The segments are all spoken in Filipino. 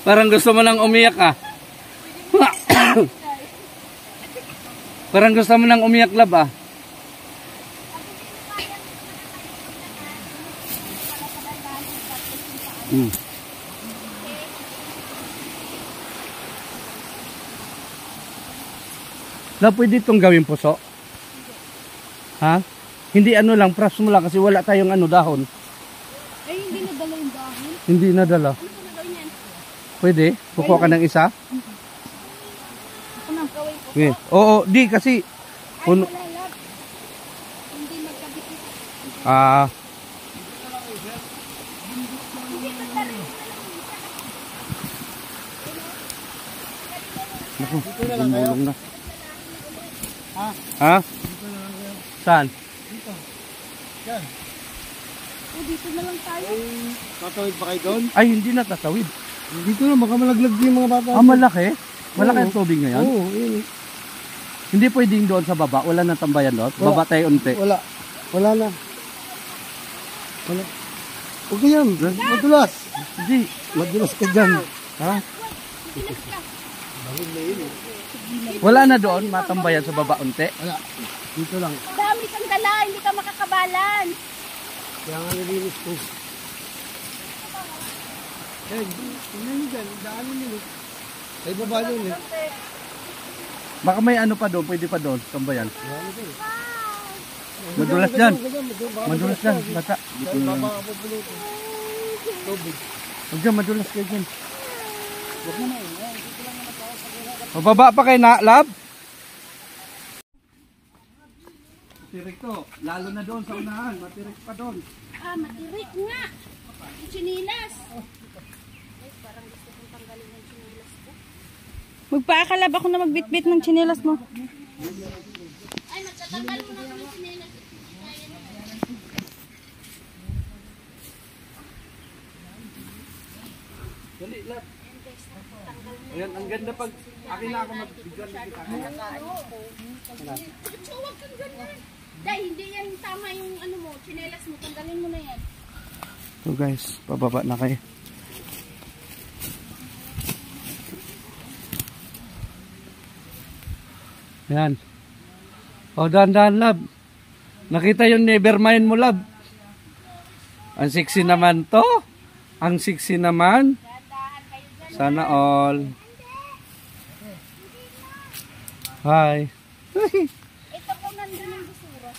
Parang gusto mo nang umiyak ah. Parang gusto mo nang umiyak, love ah. Love, pwede itong gawin puso? Ha? Hindi ano lang, pras mo lang kasi wala tayong ano dahon. Ay, hindi nadala yung dahon. Hindi nadala. Ano ko nagawin yan? Pwede? Kukuha ka ng isa? Ako nang gawin ko. Okay. Oo, di kasi puno. Wala, love. Hindi magkabit. Ah. Naku, lumulong na. Ha? Saan? Dito. Yan. O, dito na lang tayo. Tatawid pa kayo doon? Ay, hindi na tatawid. Dito na, baka malaglag yung mga bata. Ah, malaki? Malaki ang tubig ngayon? Oo, yun. Hindi pwedeng doon sa baba? Wala nang tambayan doon? Wala. Baba tayo unti. Wala. Wala na. Wala. Huwag ka yan. Madulas. Hindi. Madulas ka dyan. Ha? Wala na doon? Matambayan sa baba unti? Wala. Dito lang. Dami kang dala, hindi ka makakabalan. Kaya nga nilinis ko. Eh, tingnan nyo dyan. Daanin nyo. Ay, baba doon eh. Baka may ano pa doon? Pwede pa doon? Tambayan? Marami doon. Madulas dyan. Madulas dyan. Bata. Dahil baba ka po puluto. Tubig. Huwag dyan, madulas kayo dyan. Mababa pa kayo na, love? Matirik to. Lalo na doon sa unahan. Matirik pa doon. Ah, matirik nga. Yung chinilas. Ay, parang gusto kong tanggalin yung chinilas ko. Magpaakalab ako na magbitbit ng tsinelas mo. Ay, magtatanggal mo na ng chinilas. Dali, love. Ayan, ang ganda pag akin na ako magbigyan ng kita. Huwag kang ganyan. Dahil hindi yan tama yung ano mo, chinelas mo, tanggalin mo na yan. So guys, pababa na kayo. Ayan. O, dahan-dahan, love. Nakita yung nevermind mo, love. Ang sexy naman to. Ang sexy naman. Sana all. Hi. Ito po nandun yung busura.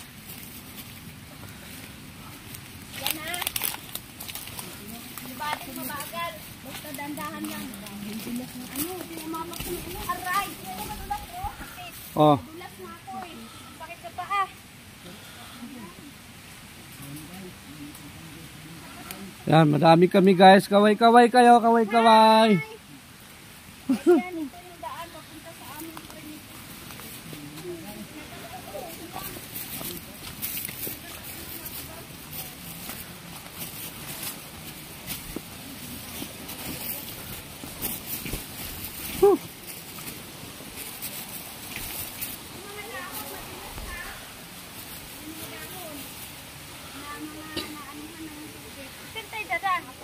Yan ha. Diba din mabagal. Basta dandahan lang. Ano, pinamamak ko na ano. Aray, ano madulas ko? Oh. Madulas na ako eh. Bakit ka pa ah? Yan, madami kami guys. Kaway-kaway kayo, kaway-kaway. Yan, ito yung daan papunta sa aming premise.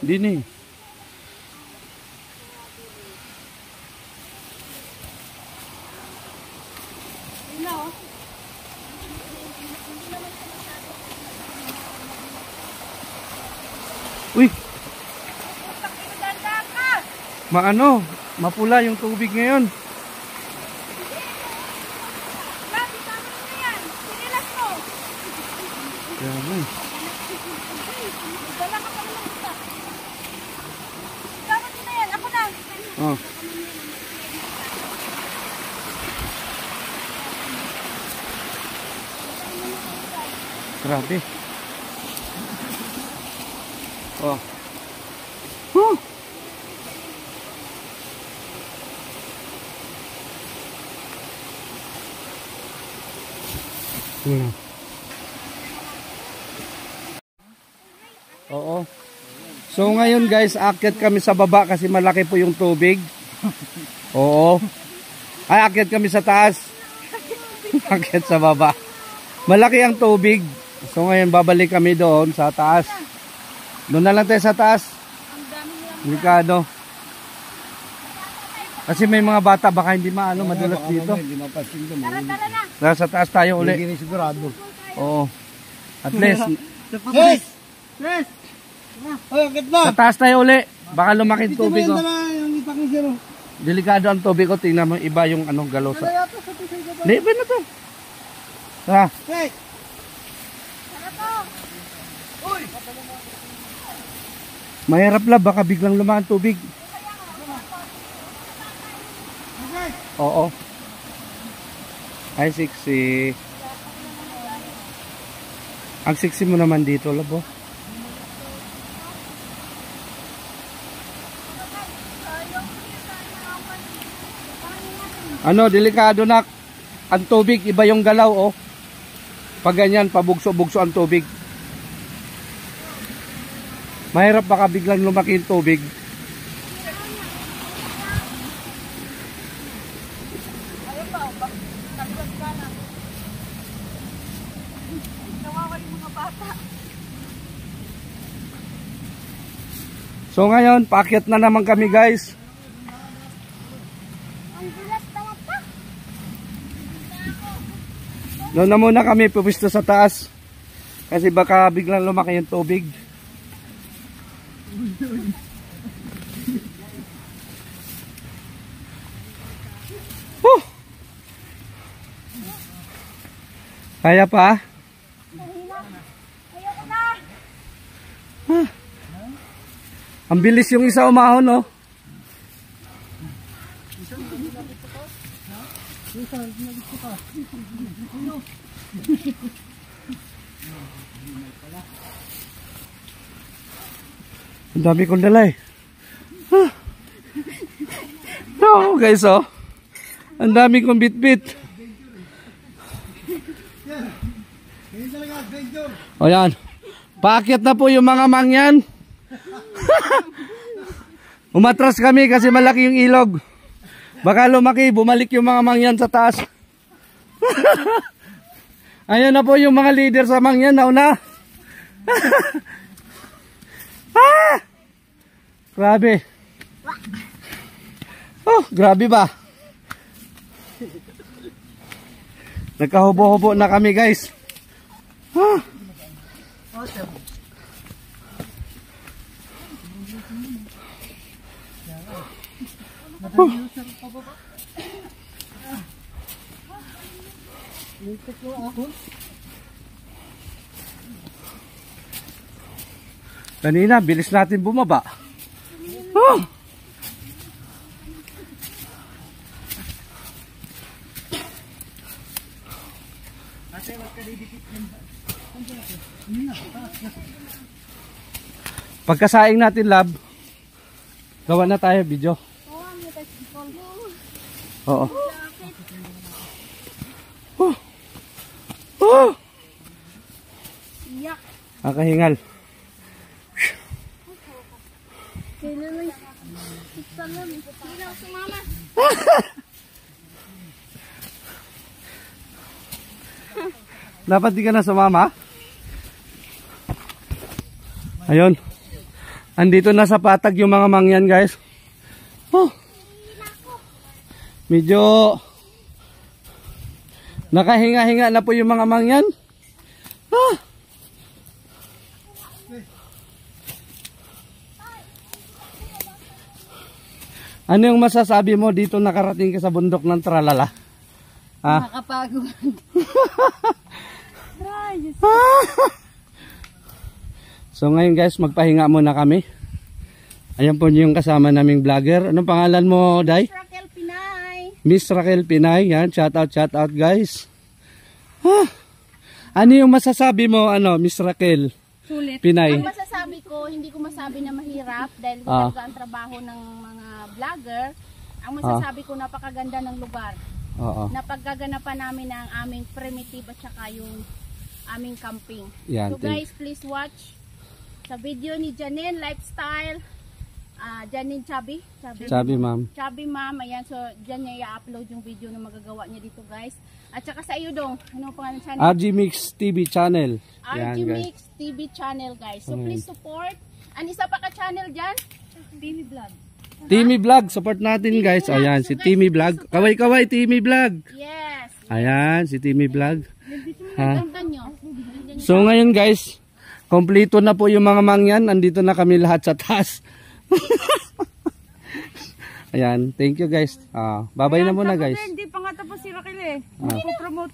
Dini. Uy. Maano? Mapula yung tubig ngayon. Yan. Oh. Grabe. Oh. Huh. Oo. So ngayon guys, aakyat kami sa baba kasi malaki po yung tubig. Oo. Ay, aakyat kami sa taas. Aakyat sa baba. Malaki ang tubig. So ngayon babalik kami doon sa taas. Doon na lang tayo sa taas. Delikado. Kasi may mga bata baka hindi maano madulas dito. Hindi mapasin doon. Tara na. Nasa taas tayo uli. Hindi sigurado. Oo. At least, Yes! Yes! Ay, akit na! sa taas tayo uli. Baka lumaki yung tubig. Ito Oh. ba yung itak ni Zero? Delikado ang tubig ko. Tingnan mo iba yung anong galaw sa... Kaya ito sa tisay ka ba? Hindi, iba na to. Tara. Hey! Mahirap lang. Baka biglang lumaki ang tubig. Oo. Ay, siksi. Ang siksi mo naman dito, labo. Ano, delikado na ang tubig, iba yung galaw, oh. Pag ganyan, pabugso-bugso ang tubig. Mahirap baka biglang lumaki yung tubig. So ngayon, paakyat na naman kami, guys. Doon na muna kami pupisto sa taas. Kasi baka biglang lumaki yung tubig. Kaya pa? Ang bilis yung isa umahon, no? Ang dami kong dala eh. No, guys, oh. Ang dami kong bit-bit. O yan. Paakyat na po yung mga mangyan. Umatras kami kasi malaki yung ilog. Baka lumaki, bumalik yung mga mangyan sa taas. Ayan na po yung mga leader sa mangyan. Nauna. Ah! Grabe. Oh, grabe ba? Nagkahubo-hubo na kami, guys. Ah. Kanina, bilis natin bumaba. Oh! Pagkasaing natin, lab, gawa na tayo video. Oo. Oh. Oh. Iyak. Nakahingal. Kailangan salam. Hindi na sumama. Dapat di ka na sumama. Ayun. Andito na sa patag yung mga mangyan, guys. Oh. Medyo nakahinga-hinga na po yung mga mangyan. Ah. Ano yung masasabi mo dito nakarating ka sa bundok ng Tralala? Ah? Nakakapagod. So ngayon, guys, magpahinga muna kami. Ayan po yung kasama naming vlogger. Anong pangalan mo, Day? Raquel Pinay. Miss Raquel Pinay. Yan, shout out guys. Ah, ano yung masasabi mo, Miss Raquel Sulit. Pinay? Ang masasabi ko, hindi ko masabi na mahirap dahil talaga ang trabaho ng mga vlogger. Ang masasabi ko, napakaganda ng lugar. Oo. Napaggaganapan namin ang aming primitive at saka yung aming camping. Yan, So guys, please watch sa video ni Janine Lifestyle. Janine Chubby. Sabi, ma'am. Chubby ma'am. Ayan, so dyan niya i-upload yung video na magagawa niya dito, guys. At saka sa iyo, Dong. Ano pangalan channel? RG Mix TV channel. Yan, RG guys. Mix TV channel, guys. So please support. Ang isa pa ka channel dyan? Baby Vlog. Timmy Vlog, support natin guys. Ayan, si Timmy Vlog. Kaway-kaway, Timmy Vlog. Yes. Ayan, si Timmy Vlog. Ha? Ganda nyo. So ngayon guys, kompleto na po yung mga mangyan. Andito na kami lahat sa taas. Ayan, thank you guys. Bye-bye na muna guys. Hindi pa nga tapos si Raquel eh. Promote